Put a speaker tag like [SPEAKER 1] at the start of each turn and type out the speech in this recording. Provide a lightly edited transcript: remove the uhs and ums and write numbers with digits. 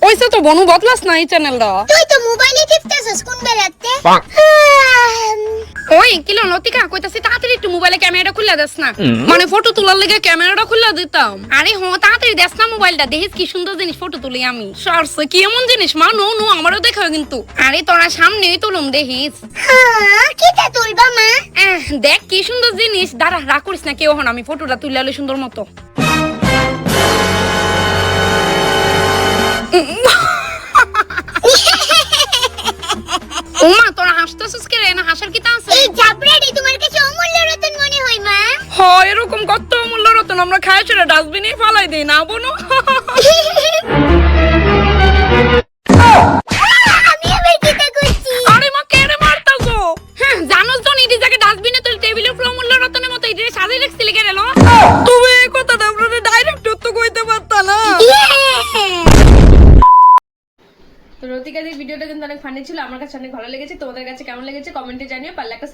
[SPEAKER 1] ওইসে তো বনু বদলাস না এই চ্যানেলটা।
[SPEAKER 2] তুই তো মোবাইলে টিপতেছস কোন বেলাতে?
[SPEAKER 1] ওই কিলো লতিকা কইতাছি তাড়াতাড়ি একটু মোবাইলে ক্যামেরাটা খুলে দেস না, মানে ফটো তোলার লেগে ক্যামেরাটা খুলে দিতাম। আরে হ তাড়াতাড়ি দেস না মোবাইলটা, দেখিস কি সুন্দর জিনিস ফটো তুলি আমি। সরছে কি এমন জিনিস মা, নো নো আমারও দেখাও কিন্তু। আরে তোরা সামনেই তুলুম দেখিস।
[SPEAKER 2] হ্যাঁ কিটা তুলবা মা?
[SPEAKER 1] দেখ কি সুন্দর জিনিস, দাঁড়া রাগ করিস না কেউ হন, আমি ফটোটা তুলে আলো সুন্দর মতো। ওমা তোরা হাসতেছিস কে রে, না হাসার কি তা আছে?
[SPEAKER 2] এই জাবরাটি তোমার কাছে অমূল্য রতন মনে হয় মা?
[SPEAKER 1] হয় এরকম কত অমূল্য রতন আমরা খাই ছেড়ে ডাস্টবিনে ফালাই দেই না বোনো।
[SPEAKER 2] আমি আবার কিটা করছি?
[SPEAKER 1] আরে মা কেড়ে মারতাছো? হ্যাঁ জানোস তো নিদি জায়গা ডাস্টবিনে তুই টেবিলের উপর অমূল্য রতনের মতো এটা সাজিয়ে রাখছিলি কেন? তুমি এই কথাটা আমরা ডাইরেক্ট তো কইতে পারতা না। তো রতিকাদের ভিডিওটা কিন্তু অনেক ফানি ছিল, আমার কাছে অনেক ভালো লেগেছে। তোমাদের কাছে কেমন লেগেছে কমেন্টে জানিও, পারলে একটা